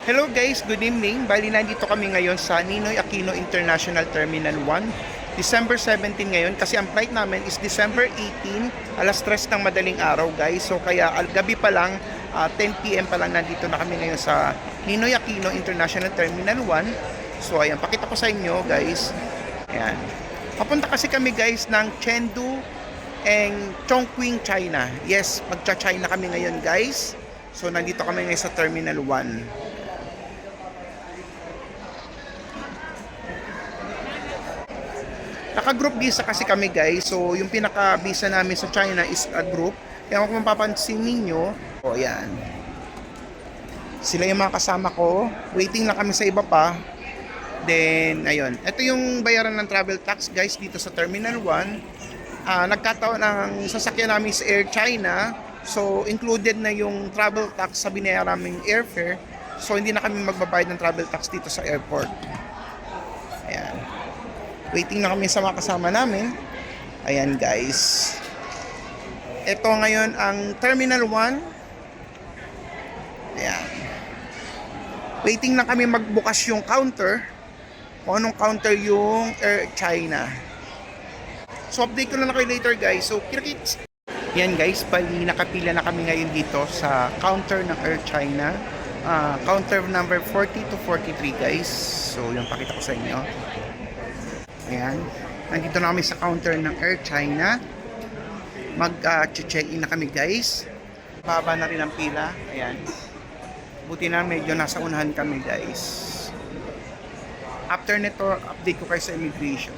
Hello guys, good evening. Bali nandito kami ngayon sa Ninoy Aquino International Terminal 1. December 17 ngayon kasi ang flight namin is December 18, alas 3 ng madaling araw guys. So kaya gabi pa lang, 10 PM pa lang nandito na kami ngayon sa Ninoy Aquino International Terminal 1. So ayan, pakita ko sa inyo guys. Ayan. Papunta kasi kami guys ng Chengdu and Chongqing, China. Yes, magcha-China kami ngayon guys. So nandito kami ngayon sa Terminal 1. Naka-group visa kasi kami guys. So yung pinaka-visa namin sa China is a group. Kaya kung mapapansin ninyo, ayan. Sila yung mga kasama ko. Waiting lang kami sa iba pa. Then, ayun. Ito yung bayaran ng travel tax guys dito sa Terminal 1. Nagkataon ang sasakyan namin sa Air China. So, included na yung travel tax sa binayaran naming airfare. So, hindi na kami magbabayad ng travel tax dito sa airport. Ayan. Waiting na kami sa mga kasama namin. Ayan guys. Ito ngayon ang Terminal 1. Ayan. Waiting na kami magbukas yung counter. Kung anong counter yung Air China. So update ko na kayo later guys. So kita-kits. Yan guys, bali nakapila na kami ngayon dito sa counter ng Air China. Counter number 40 to 43 guys. So yung pakita ko sa inyo. Ayan. Nandito na kami sa counter ng Air China. Mag-check-in na kami guys. Baba na rin ang pila. Ayan. Buti na medyo nasa unahan kami guys. After nito, update ko kayo sa immigration.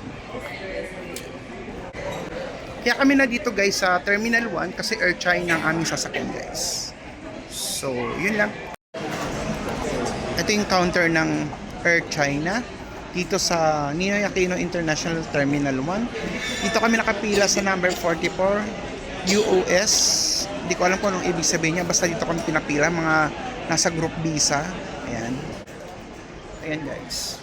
Kaya kami na dito guys sa Terminal 1 kasi Air China ang aming sasakyan guys. So, yun lang. Ito yung counter ng Air China dito sa Ninoy Aquino International Terminal 1. Dito kami nakapila sa number 44 UOS. Hindi ko alam kung anong ibig sabihin niya. Basta dito kami pinapila. Mga nasa group visa. Ayan. Ayan guys.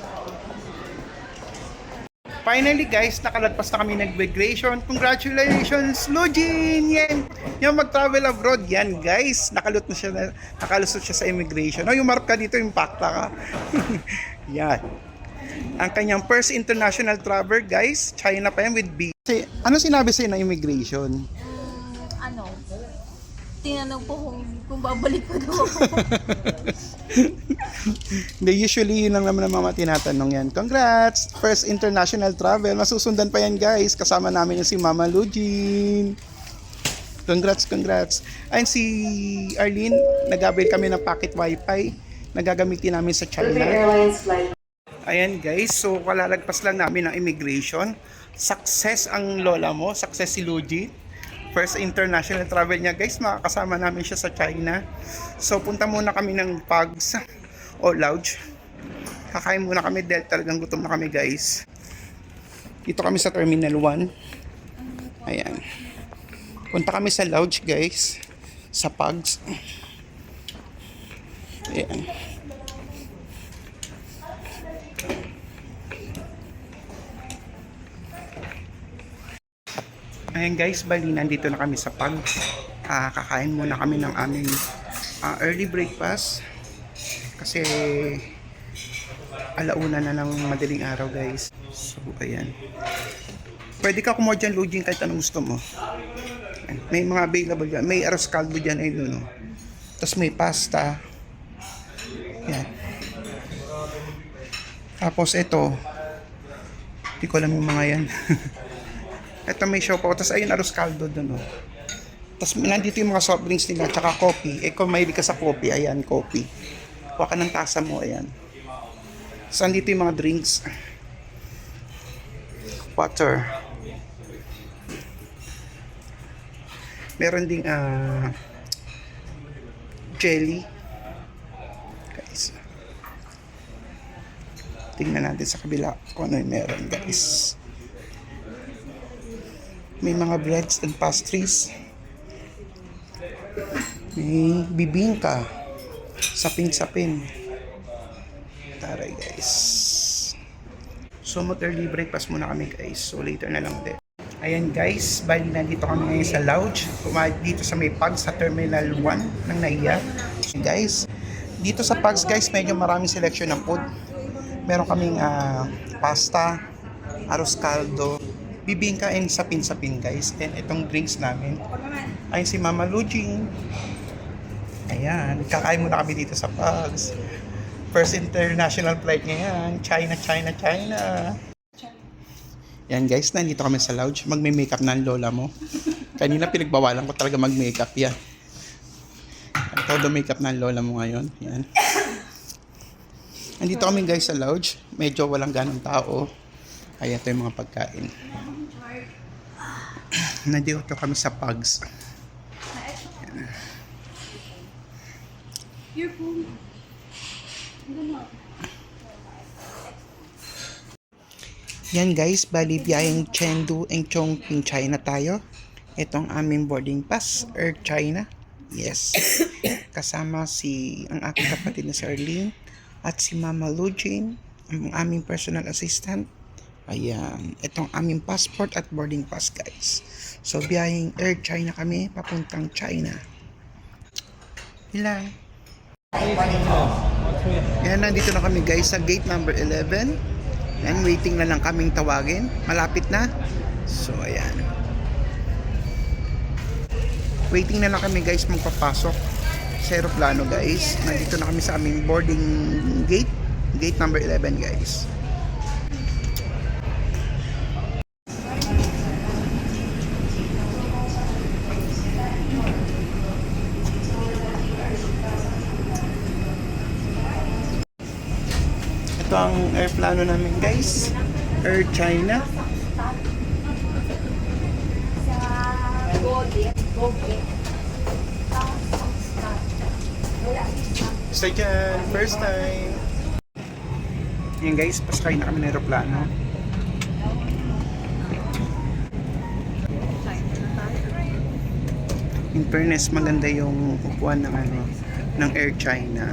Finally guys, nakalagpas na kami nag-migration. Congratulations, Lujin! Yan! Yung mag-travel abroad, yan guys. Nakalusot siya sa immigration. No, yung marka dito, yung pakta ka. Yan. Ang kanyang first international travel guys, China pa yan with B. Ano sinabi sa'yo ng immigration? Tinanong po kung babalik pa daw ako. Usually yun lang naman ang mga tinatanong yan. Congrats! First international travel. Masusundan pa yan guys. Kasama namin yung si Mama Lujin. Congrats. Ayun si Arlene, nag-avail kami ng pocket wifi na gagamitin namin sa China. Ayan guys, so kalalagpas lang namin ng immigration. Success ang lola mo, success si Luigi. First international travel niya guys, makakasama namin siya sa China. So punta muna kami ng Pugs o Lounge. Kakain muna kami dahil talagang gutom na kami guys. Dito kami sa Terminal 1. Ayan. Punta kami sa Lounge guys, sa Pugs. Ayan. Ayan guys, bali nandito na kami sa Pugs. Kakain muna kami ng aming early breakfast. Kasi alauna na ng madaling araw guys. So ayan. Pwede ka kumuha dyan Lujin kahit anong gusto mo. May mga available dyan. May arroz caldo dyan. Ayun, no? Tapos may pasta. Ayan. Tapos ito. Hindi ko alam yung mga yan. Ito may show po. Tapos ayun, arroz caldo doon. Oh. Tapos nandito yung mga soft drinks nila. Tsaka coffee. Kung mahilig ka sa coffee, ayan, coffee. Kuha ka ng tasa mo, ayan. Tapos nandito yung mga drinks. Water. Meron ding jelly. Guys. Tingnan natin sa kabila kung ano yung meron, guys. May mga breads and pastries. May bibingka. Sapin-sapin. Taray guys. So mag-early breakfast muna kami guys. So later na lang din. Ayan guys, bali nandito kami ngayon sa lounge. Dito sa may Pugs sa Terminal 1 ng NAIA. Guys, Dito sa Pugs guys, medyo maraming selection ng food. Meron kaming pasta, arroz caldo, bibingka and sapin-sapin guys. And itong drinks namin ay si Mama Lujing. Ayan, kakain muna kami dito sa Pugs. First international flight niya yan. China, China, China. Yan guys, nandito kami sa lounge. Magme-makeup na ang lola mo. Kanina pinagbawalan ko talaga mag-makeup yan. Todo makeup na ang lola mo ngayon. Yan. Nandito kami guys sa lounge. Medyo walang ganong tao. Ay, ito yung mga pagkain. Nandito kami sa Pugs. Your phone. Yan guys, bali biyaheng Chengdu and Chongqing, China tayo. Itong aming boarding pass, Air China. Yes. Kasama ang aking kapatid na si Arlene at si Mama Lujin, ang aming personal assistant. Ayan, itong aming passport at boarding pass guys. So biyaheng Air China kami, papuntang China. Ilan? Yan, nandito na kami guys sa gate number 11. Yan, waiting na lang kaming tawagin. Malapit na. So, ayan. Waiting na lang kami guys magpapasok sa aeroplano guys. Nandito na kami sa aming boarding gate. Gate number 11 guys. Ito ang airplano namin guys, Air China. Stay dyan, first time. Yan guys, pasakay na kami ng aeroplano. In fairness, maganda yung upuan ng Air China.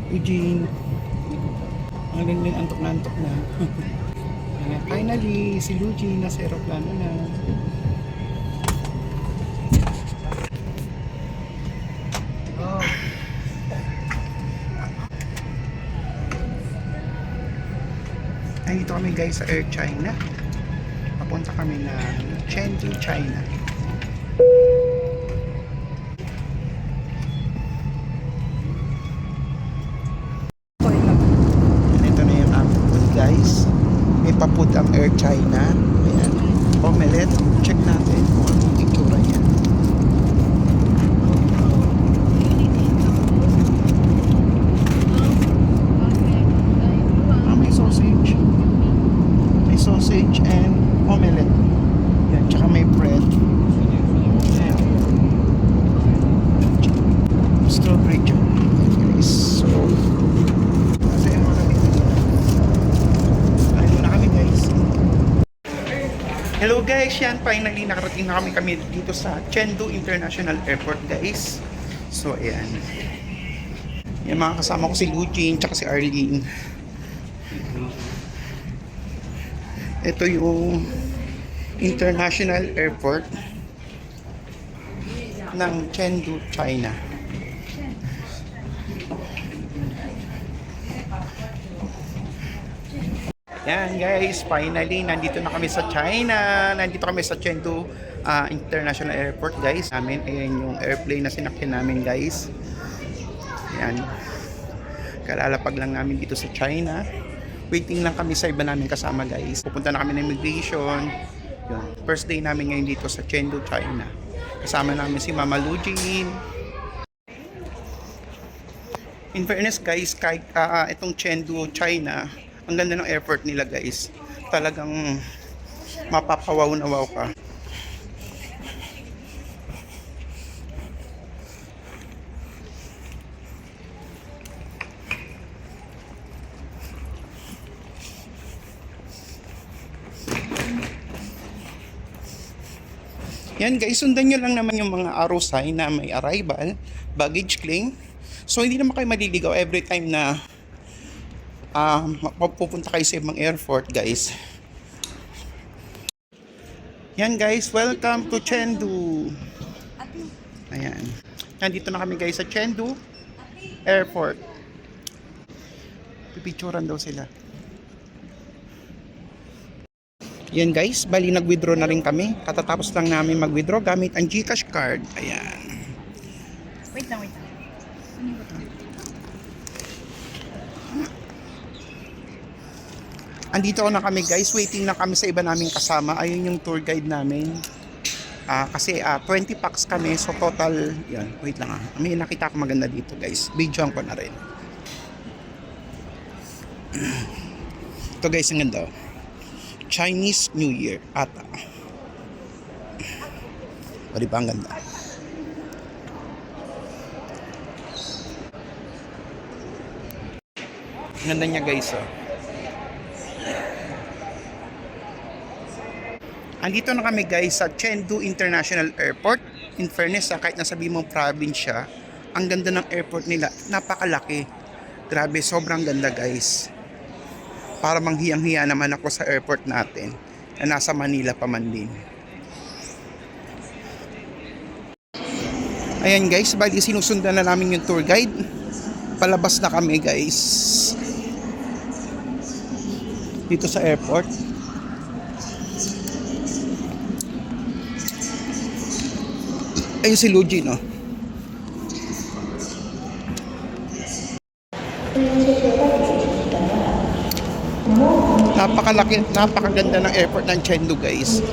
Eugene, ang linling antok na. Ayan, finally, si Eugene nasa aeroplano na. Nandito kami guys sa Air China. Papunta kami na Chengdu, China. Guys, may papud ang Air China. Ayan, omelette. Check natin kung anong itsura niya. May sausage. May sausage and omelette. Yan, tsaka may bread. Ayan. Strawberry jam. Guys, so hello guys, yan finally nakarating na kami dito sa Chengdu International Airport guys. So ayan. Yan mga kasama ko si Lujin tsaka si Arlene. Ito yung International Airport ng Chengdu, China. Yan guys, finally nandito na kami sa China. Nandito kami sa Chengdu International Airport guys. Ayan yung airplane na sinakyan namin guys. Yan. Kalalapag lang namin dito sa China. Waiting lang kami sa iba namin kasama guys. Pupunta na kami ng immigration. Yun. First day namin ngayon dito sa Chengdu, China. Kasama namin si Mama Lujin. In fairness guys, kahit itong Chengdu, China, ang ganda ng airport nila guys. Talagang mapapawaw na wow ka. Yan guys, sundan nyo lang naman yung mga arrow sign na may arrival, baggage claim. So hindi naman kayo maliligaw every time na pupunta kayo sa ibang airport, guys. Yan guys, welcome to Chengdu. Ayan. Nandito na kami guys sa Chengdu Airport. Pipicturan daw sila. Yan guys, bali nag-withdraw na rin kami. Katatapos lang namin mag-withdraw gamit ang GCash card. Ayan. Wait lang. Andito na kami guys, waiting na kami sa iba naming kasama. Ayun yung tour guide namin. Kasi 20 packs kami, so total, yan, wait lang may nakita ko maganda dito guys. Videoan ko na rin. Ito guys, ang ganda. Chinese New Year ata. O diba ang ganda? Ang ganda niya guys, oh. Andito na kami guys sa Chengdu International Airport. In fairness, kahit nasabi mo probinsya, ang ganda ng airport nila, napakalaki. Grabe, sobrang ganda guys. Para manghiyang-hiya naman ako sa airport natin na nasa Manila pa man din. Ayan guys, bali sinusundan na namin yung tour guide. Palabas na kami guys dito sa airport. Ayun si Luigi, no? Napakalaki, napakaganda ng airport ng Chengdu, guys.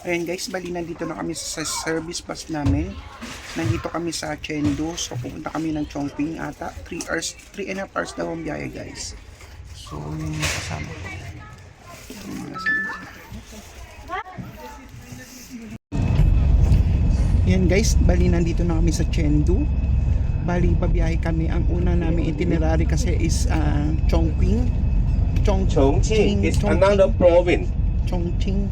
Ayan guys, bali nandito na kami sa service bus namin. Nandito kami sa Chengdu. So pupunta kami ng Chongqing ata. 3 and a half hours daw ang biyahe guys. So yung kasama ko. Ayan guys, bali nandito na kami sa Chengdu. Bali pabiyahe kami. Ang una namin itinerary kasi is Chongqing. Chongqing is another province. Chongqing,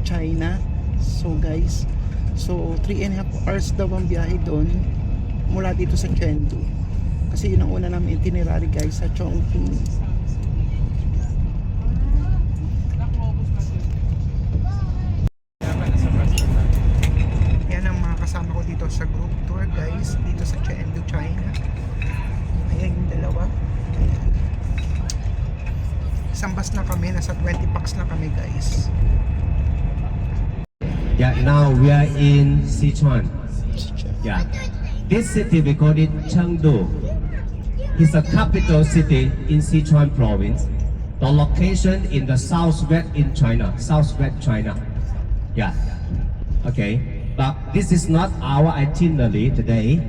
China. So guys, 3 and a half hours daw ang biyahe doon mula dito sa Chengdu. Kasi yun ang una namin itinerary guys sa Chongqing. Yan ang mga kasama ko dito sa group tour guys, dito sa Chengdu, China. Ayan yung dalawa. Ayan. Isang bus na kami, nasa 20 packs na kami guys. Yeah, now we are in Sichuan. Yeah, this city we call it Chengdu. It's a capital city in Sichuan province. The location in the southwest in China, southwest China. Yeah, okay. But this is not our itinerary today.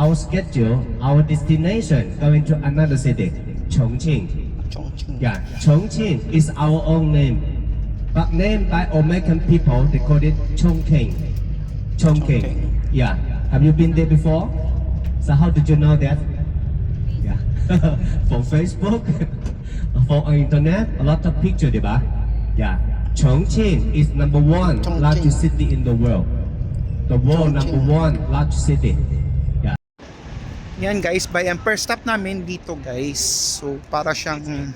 Our schedule, our destination going to another city, Chongqing. Chongqing. Yeah, Chongqing is our own name. But named by American people, they call it Chongqing. Chongqing. Yeah. Have you been there before? So how did you know that? Yeah. From Facebook, from internet, a lot of pictures, diba? Yeah. Chongqing is number 1 Chongqing. largest city in the world. The world Chongqing. number 1 largest city. Yeah. Yan guys, by ang first stop namin dito guys. So para siyang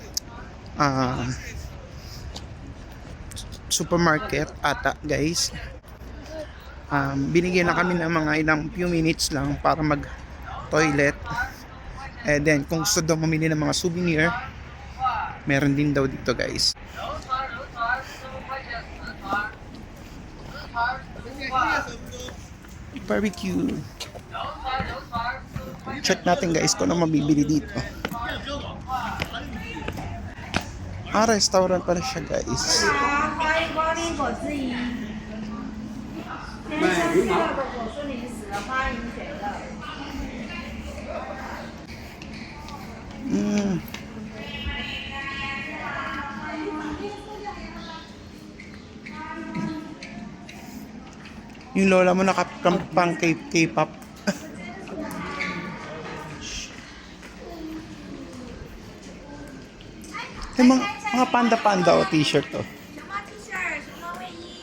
supermarket ata guys. Binigyan na kami ng mga ilang few minutes lang para mag toilet. And then kung gusto daw mamili ng mga souvenir, meron din daw dito guys. Barbecue. Check natin guys kung ano mabibili dito. Restaurant pala siya guys. 欢迎光临果汁营。今天香气料的果汁零食，花迎雪乐。Yung lola mo nakakampang K-pop. Yung mga panda-panda o t-shirt to. 熊猫 T 恤、熊猫卫衣。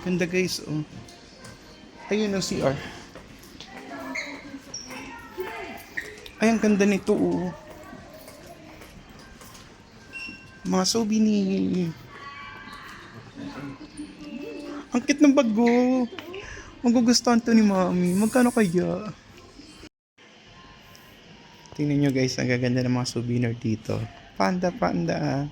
Ganda guys, oh. Ayun ang CR. Ay, ang ganda nito, oh. Mga souvenir. Ang cute ng bago. Magugustuhan to ni Mami. Magkano kaya? Tingnan nyo guys, ang gaganda ng mga souvenir dito. Panda, panda.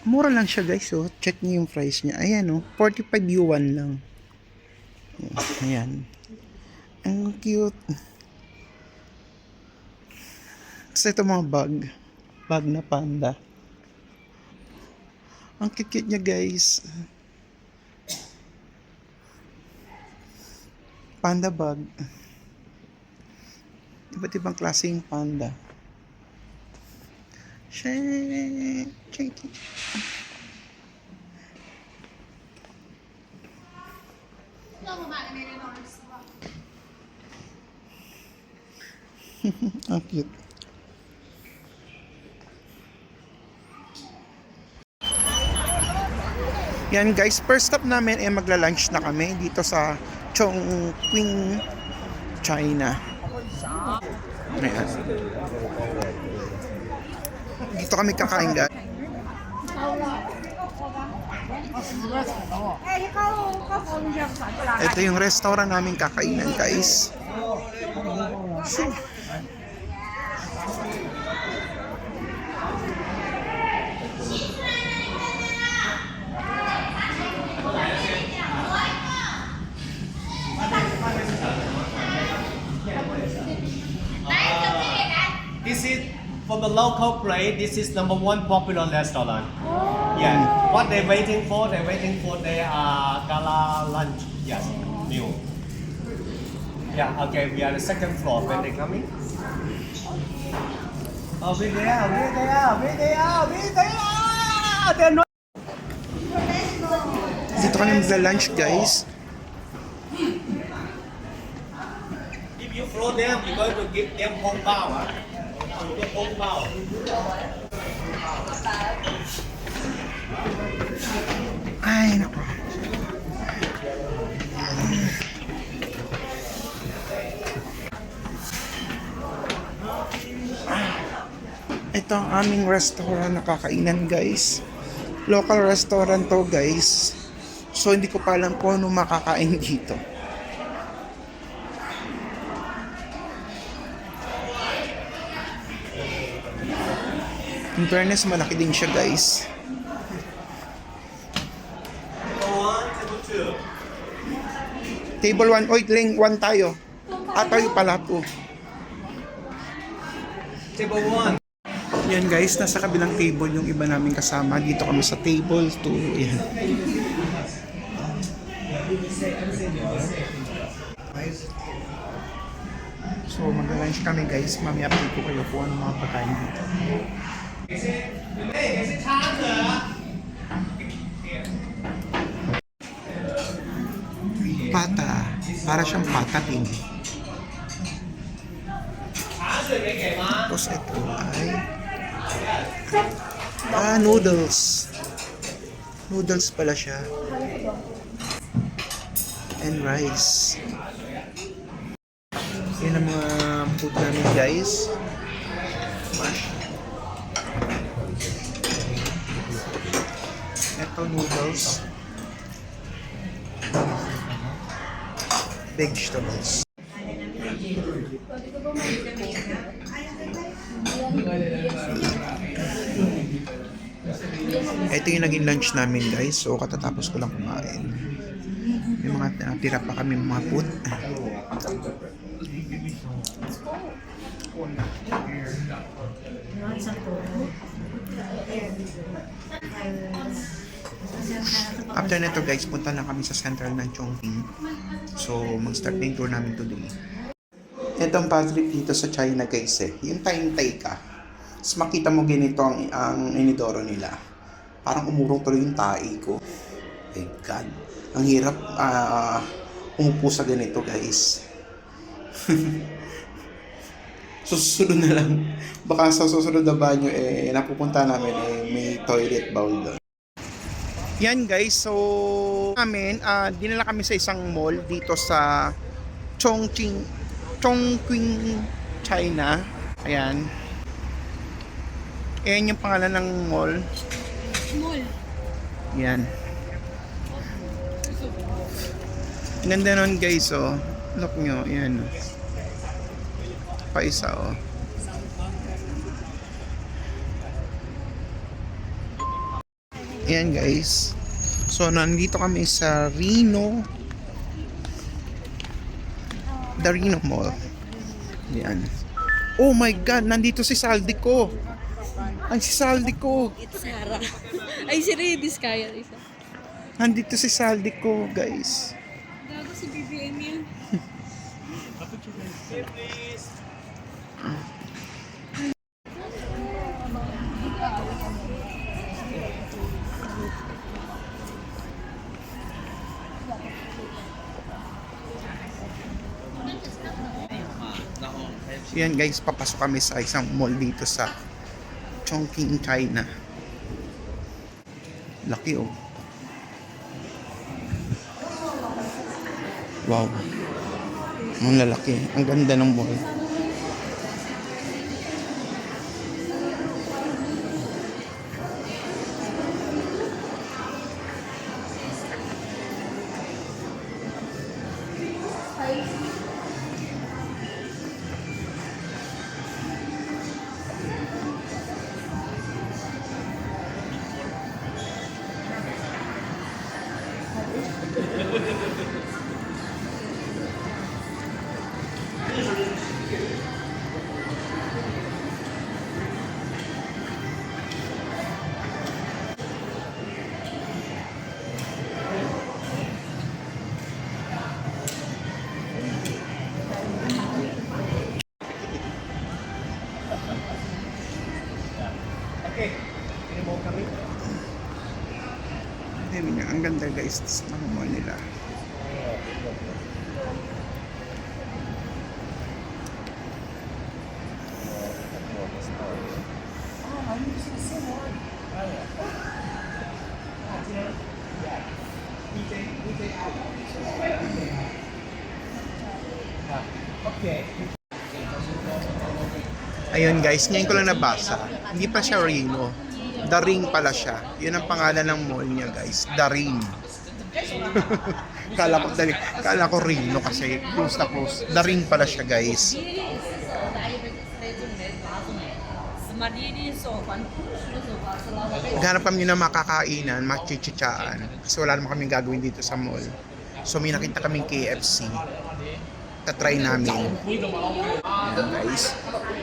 Mura lang siya guys, oh. Check niyo yung price niya. Ayan, oh. 45 yuan lang. Ayan. Ang cute. Kasi ito mga bag. Bag na panda. Ang cute niya guys. Panda bag. Iba't ibang klaseng panda. Shake. Ang cute. Yan guys, first stop namin ay magla-lunch na kami dito sa Chongqing, China. Ayan. Dito kami kakain guys. Ito yung restaurant namin kakainan guys. This is for the local plate. This is number one popular restaurant. Yeah. What they're waiting for? They're waiting for their gala lunch. Yes, meal. Yeah. Okay. We are the second floor. When they coming? Oh, we there. They're not. Dito kami magla-lunch guys. If you flow them, you're going to give them hong bao. Hong bao. Ay, naku. Ito ang aming restaurant na kakainan guys. Local restaurant to guys. So hindi ko pa alam kung ano makakain dito. In fairness, malaki din siya guys. Table 1, oy, Ling, 1 tayo. Tayo pala po. Table 1. Yan guys, nasa kabilang table yung iba namin kasama. Dito kami sa table 2. Yan. So mag-lunch kami guys. Mamaya update ko kayo kung ano mga pagkain dito. Pata. Para siyang pata din. Tapos ito ay noodles. Noodles pala siya. And rice. Yan ang mga food namin guys. Mash. Ito noodles. Vegetables. Ito yung naging lunch namin guys. So katatapos ko lang kumain. May mga natira pa kami mga food. After nito guys, punta na kami sa central ng Chongqing. So mag-start na yung tour namin today. Ito ang patrick dito sa China guys eh. Yung Taintay ka. Tapos makita mo ganito ang inidoro nila. Parang umurong tuloy yung tae ko. My God. Ang hirap umupo sa ganito, guys. Susunod na lang. Baka sa susunod na banyo, napupunta namin, may toilet bowl doon. Yan guys, so dinala kami sa isang mall dito sa Chongqing, China. Ayan. Ayan yung pangalan ng mall. Mall. Yan. Ganda nun guys, oh. Look nyo, yan. Pa isa, oh. Ayan guys. So, nandito kami sa The Reno Mall. Ayan. Oh my God, nandito si Saldi ko. Ay, si Saldi ko. Ito Sarah. Ay, si Redis kaya isa. Nandito si Saldi ko, guys. Gago si BBM yan. Yan guys, papasok kami sa isang mall dito sa Chongqing, China. Laki oh. Wow. Ang lalaki. Ang ganda ng mall. Ang ganda guys ng mall nila. Ayun guys, ngayon ko lang nabasa. Hindi pa siya Reno. The Ring pala siya. Yun ang pangalan ng mall niya guys. The Ring. Kala ko Reno kasi close na close. The Ring pala siya guys. Maghanap kami ng makakainan, machichichaan. Kasi wala naman kaming gagawin dito sa mall. So may nakita kaming KFC. Tatry namin. Ayan guys.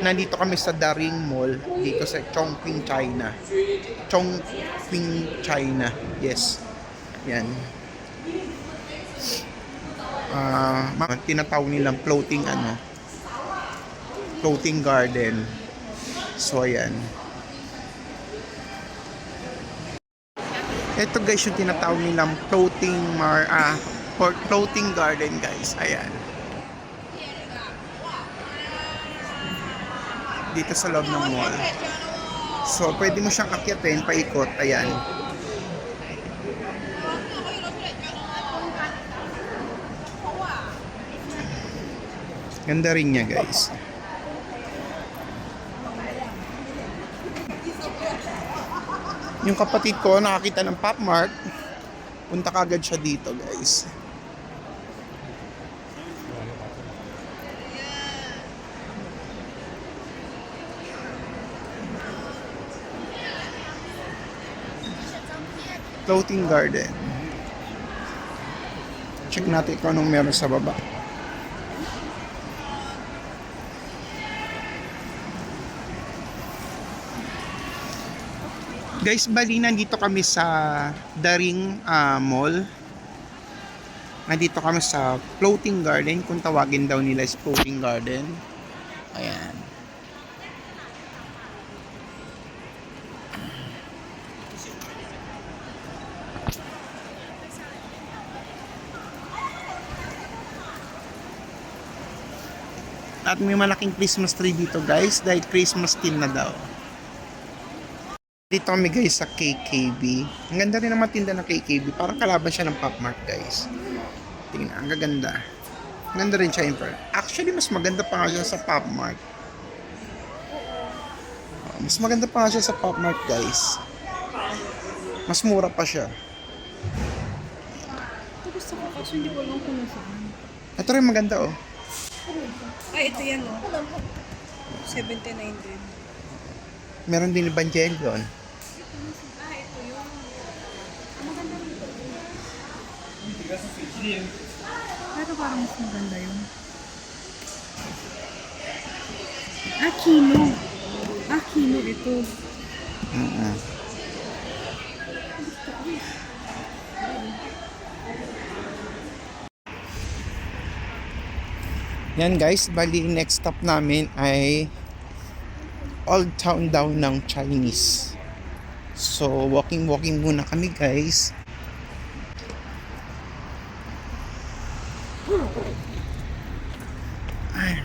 Nandito kami sa The Ring Mall dito sa Chongqing, China. Chongqing, China. Yes. Yan. Tinatawag nilang floating floating garden. So ayan. Ito guys yung tinatawag nilang floating garden guys. Ayan. Dito sa loob ng mall. So, pwede mo siyang akyatin, paikot. Ayan. Ganda rin niya, guys. Yung kapatid ko, nakakita ng Pop Mart. Punta kagad siya dito, guys. Floating garden. Check natin kung anong meron sa baba. Guys, bali nandito kami sa The Ring Mall. Nandito kami sa floating garden. Kung tawagin daw nila is floating garden. Ayan. At may malaking Christmas tree dito guys dahil Christmas theme na daw. Dito kami guys sa KKB. Ang ganda rin naman tinda ng KKB. Parang kalaban siya ng Pop Mart guys. Tingnan, ang gaganda. Ang ganda rin siya in front. Actually, mas maganda pa nga siya sa Pop Mart. Mas maganda pa nga siya sa Pop Mart guys. Mas mura pa siya. Ito gusto ko kasi hindi ko alam kung nasaan. Ito rin maganda oh. Ay, ito yan oh. 79 din. Meron din Evangelion. Ah, ito yun. Maganda rin ito. Pero parang mas maganda yun. Ah, Kino. Ah, Kino ito. Yan guys, bali next stop namin ay Old Town daw ng Chinese. So, walking muna kami guys. Ay.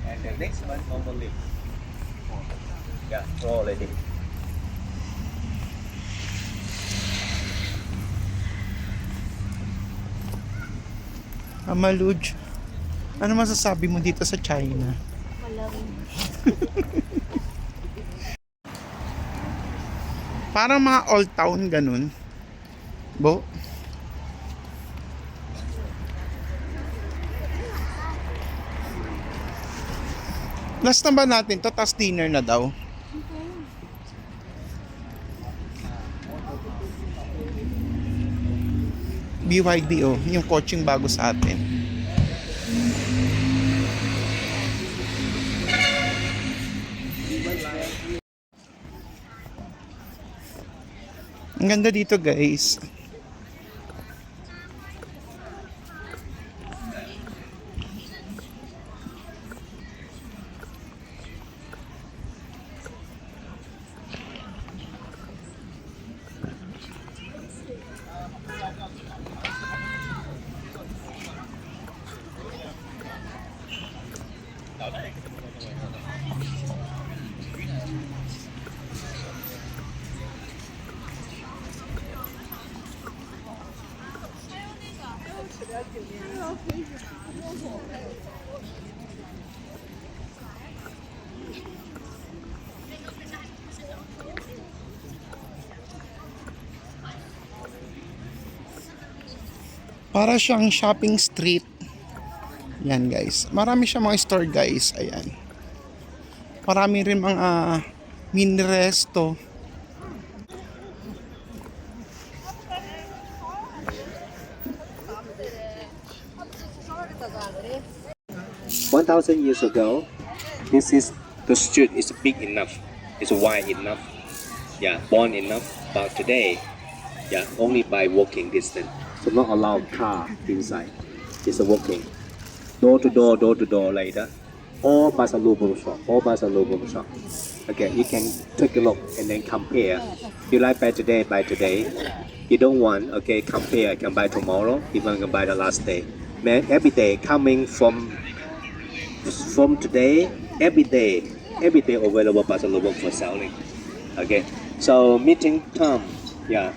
And the next one normally. Yeah, draw already. Amaluj, ano masasabi mo dito sa China? Parang mga old town ganun. Bo? Last na ba natin to? Tas dinner na daw. BYD oh, yung coaching bago sa atin. Ang ganda dito guys. Para siyang shopping street. Yan guys. Marami siyang mga store guys. Ayan. Marami rin mga mini resto. $1,000 years ago, this is the street is big enough, it's wide enough, yeah, born enough. But today, yeah, only by walking distance. So not allowed car inside. It's a walking, door to door like that. All Basalubum shop, all Basalubum shop. Okay, you can take a look and then compare. You like buy today. You don't want, okay, compare. Can buy tomorrow. Even can buy the last day. Man, every day coming from today, every day available Basalubum for selling. Okay, so meeting time, yeah,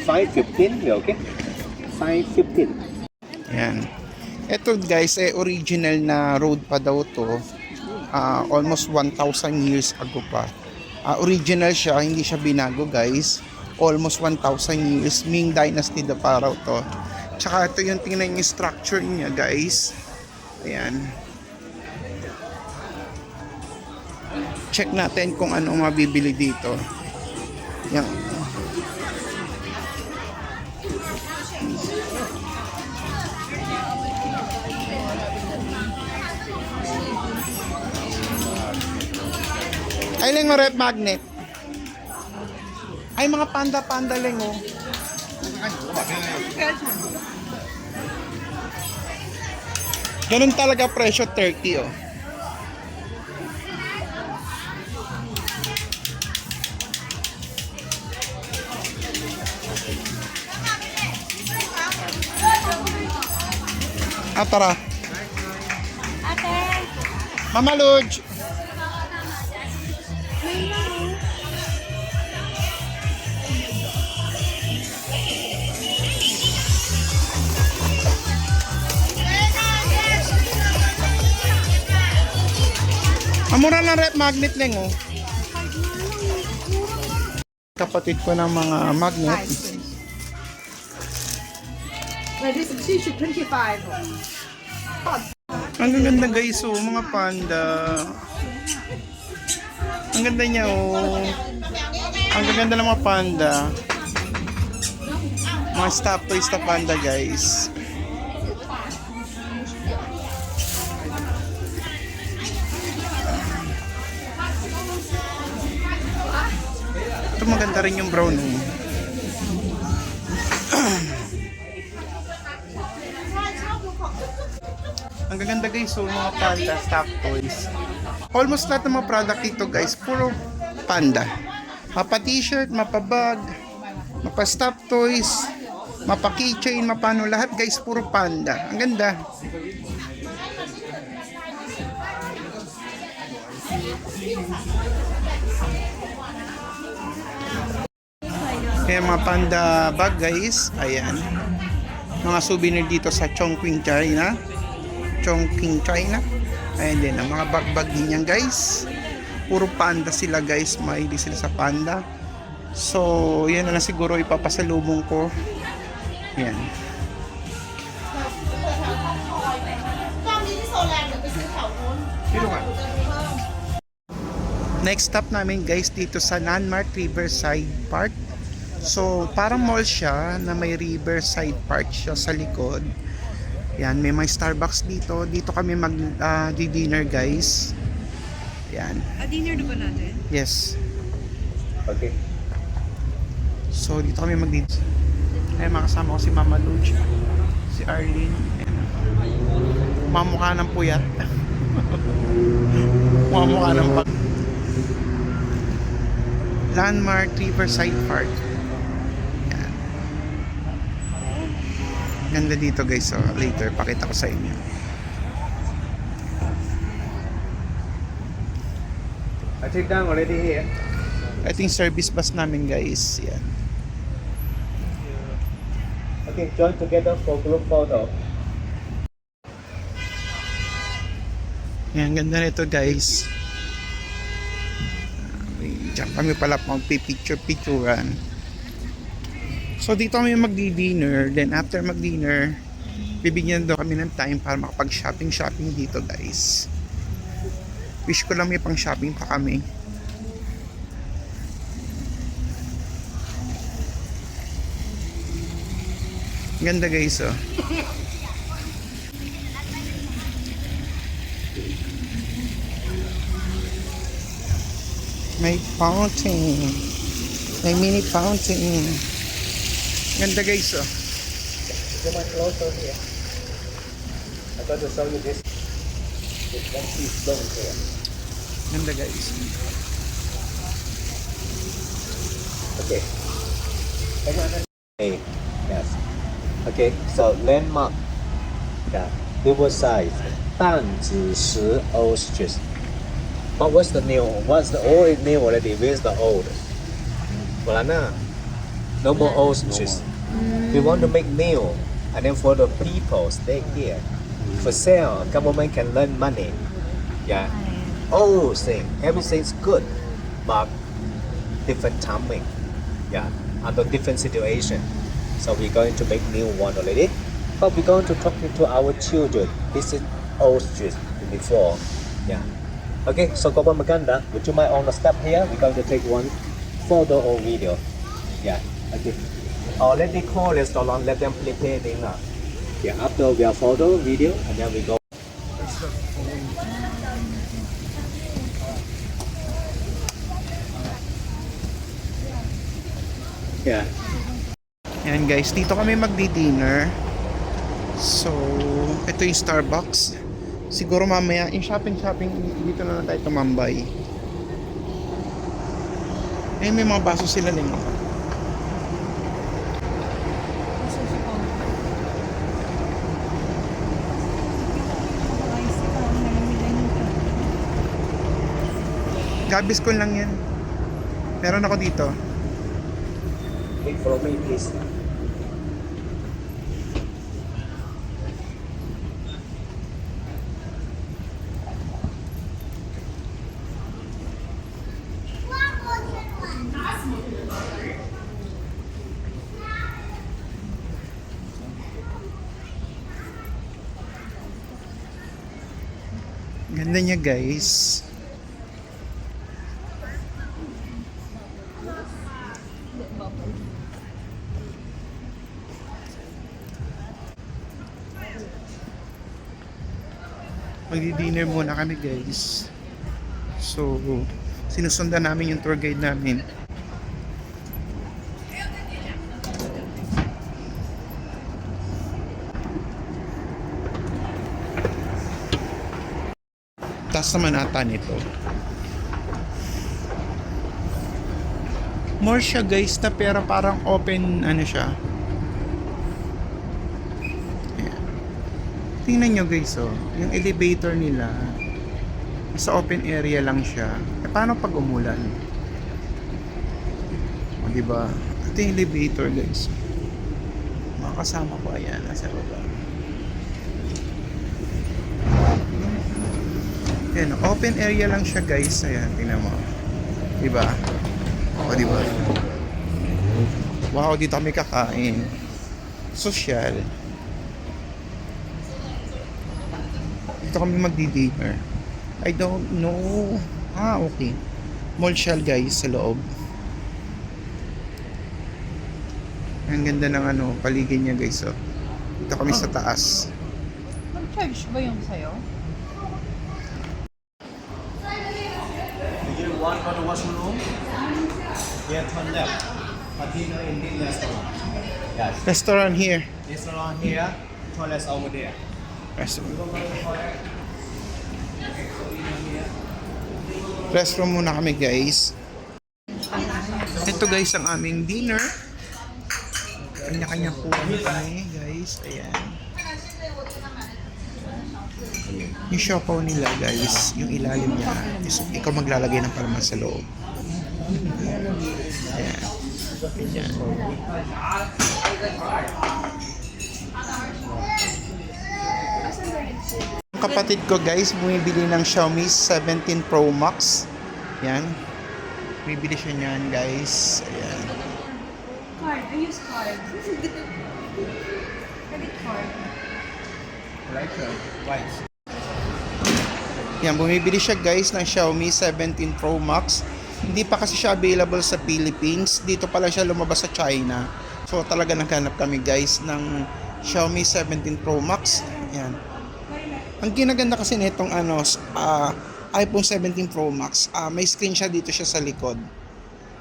5:15, okay, 5:15. Yan. Ito guys, original na road pa daw to. Almost 1,000 years ago pa. Original siya, hindi siya binago guys. Almost 1,000 years. Ming Dynasty da pa raw to. Tsaka ito yung tingnan yung structure niya guys. Ayan. Check natin kung ano mabibili dito. Yan. Ay lang mo rep magnet. Ay, mga panda lang, oh. Ganun talaga presyo, 30, oh. Ah, tara. Ate, Mama Lodge. Mura lang rep magnet lang, oh. Kapatid ko ng mga magnet. like this is tissue 25. Ang ganda guys, oh, mga panda. Ang ganda niya, oh. Ang ganda ng mga panda. Mga stop toys na panda, guys. Ito maganda rin yung brown, oh. Ang gaganda guys, so mga panda stock toys. Almost lahat ng mga product dito guys, puro panda. Mapa t-shirt, mapa bag, mapa stop toys, mapa keychain, mapano lahat guys, puro panda. Ang ganda. Kaya mga panda bag guys, ayan. Mga souvenir dito sa Chongqing, China. Chongqing, China. Ayan din, ang mga bag-bag din yan guys. Puro panda sila guys, mahilig sila sa panda. So, yan na lang siguro ipapasalubong ko. Yan. Next stop namin guys dito sa Landmark Riverside Park. So, parang mall siya na may Riverside Park siya sa likod. Yan, may mga Starbucks dito. Dito kami mag-dinner guys. Yan. Dinner na ba natin? Yes. Okay. So, dito kami mag-dinner. Ay, makasama ko si Mama Luch, si Arlene. Yan. Mamukha ng puyat. Mamukha ng pag... Landmark Riverside Park. Yan. Ganda dito guys. So, later, pakita ko sa inyo. I take down already here. Ito yung service bus namin guys. Yan. Okay, join together for group photo. Yan, ganda nito guys. Diyan kami pala magpipicture-picturean. So dito kami magdi-dinner. Then after mag-dinner, bibigyan daw kami ng time para makapag-shopping dito guys. Wish ko lang may pang shopping pa kami. Ganda guys, oh. May fountain. May mini fountain. Ganda guys, oh. Come on closer here. I'm going to show you this. This one piece stone here. Ganda guys. Okay. Hey, yes. Okay, so landmark. Yeah, Riverside, 淡子石 old street. But what's the new? What's the old new already? Where's the old? Wala na. No more old streets. We want to make new, and then for the people stay here. For sale, government can lend money. Yeah. Old thing, everything's good, but different timing. Yeah, under different situation. So we're going to make new one already. But we're going to talk to our children. This is old street before. Yeah. Okay, so Gopa Maganda, would you mind on the step here? We're going to take one photo or video. Yeah. Okay. Let me call restaurant, let them prepare dinner. Yeah, after we have photo, video, and then we go. Yeah. Ayan guys, dito kami magdi-dinner. So, ito yung Starbucks. Siguro mamaya, yung shopping, dito na lang tayo tumambay. Eh, may mga baso sila din. Gaviscon lang yan. Meron ako dito. Take for me, please. Ganda niya guys. Magdi-dinner muna kami guys. So, sinusundan namin yung tour guide namin. Taas naman ata nito. More siya guys na pero parang open ano siya. Ayan. Tingnan nyo guys oh. Yung elevator nila sa open area lang siya. E paano pag umulan? O diba? Ito yung elevator guys. Mga kasama ko ayan. Nasa baba. Ayan, open area lang siya guys. Ayan, tingnan mo. Diba? O diba? Wow, dito kami kakain. Social. Dito kami magdi-dinner. I don't know. Ah, okay. Mall shell guys sa loob. Ang ganda ng ano, paligid niya guys. Oh. Dito kami sa taas. Mag-charge ba yung sa'yo? Do you want for the washroom room? Yeah, turn left. Continue in this restaurant. Yes. Restaurant here. Restaurant here, toilets over there. Restroom. Restroom muna kami guys. Ito guys ang aming dinner. Kanya-kanya po kami guys. Ayan. Yung siopaw nila guys, yung ilalim niya, ikaw maglalagay ng palaman sa loob. Ayan. Ayan. Yung kapatid ko guys, bumibili ng Xiaomi 17 Pro Max. Yan. Bibili siya niyan guys. Ayan. Card. I use card. Credit card. Right. Yan, bumibili siya guys ng Xiaomi 17 Pro Max. Hindi pa kasi siya available sa Philippines. Dito pala siya lumabas sa China. So talaga naghanap kami guys ng Xiaomi 17 Pro Max. Yan. Ang ginaganda kasi nitong iPhone 17 Pro Max, may screen siya dito siya sa likod.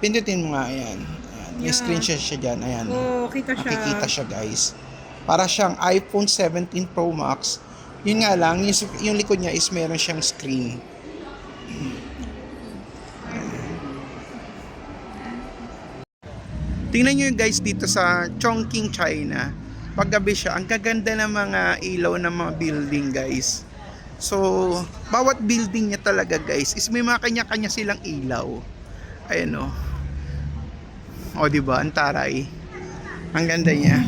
Pindutin mo nga, ayan. Ayan. May screen siya dyan, ayan. Oh, kita siya. Makikita siya guys. Para siyang iPhone 17 Pro Max. Yun nga lang, yung likod niya is meron siyang screen. Tingnan nyo guys dito sa Chongqing, China. Paggabi siya, ang gaganda ng mga ilaw ng mga building guys. So, bawat building niya talaga guys is may mga kanya-kanya silang ilaw. Ayan o. O diba, ang taray. Ang ganda niya.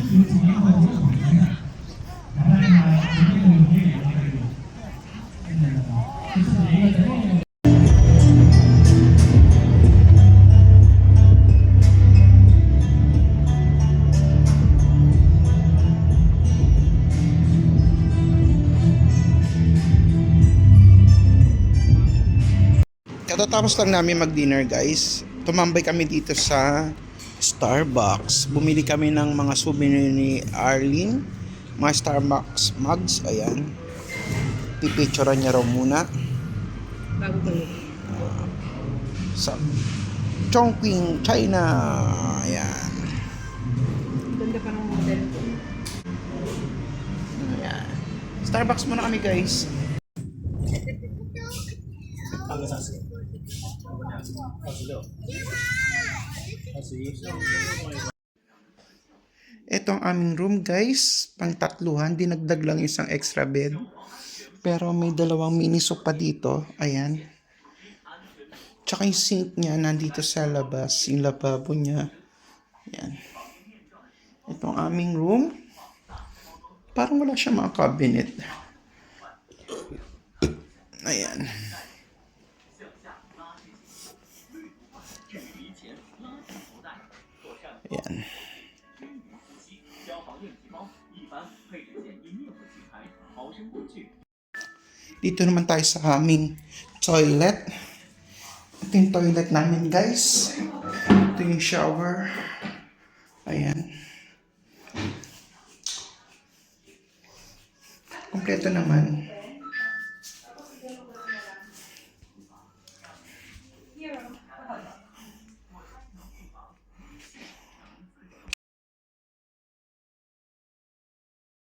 Katatapos lang namin mag-dinner guys. Tumambay kami dito sa Starbucks. Bumili kami ng mga souvenir ni Arlene. Mga Starbucks mugs. Ayan. Pipicturean niya raw muna. Bago ba yun? Sa Chongqing, China. Ayan. Starbucks muna kami guys. Ito ang aming room guys, pang tatluhan, dinagdag lang isang extra bed. Pero may dalawang mini sofa dito, ayan. Tsaka yung sink niya nandito sa labas, yung lababo niya. Ayan. Ito ang aming room. Parang wala siya mga cabinet. Ayan. Ayan. Dito naman tayo sa aming toilet. Ito yung toilet namin guys. Ito yung shower. Ayan. Kompleto naman.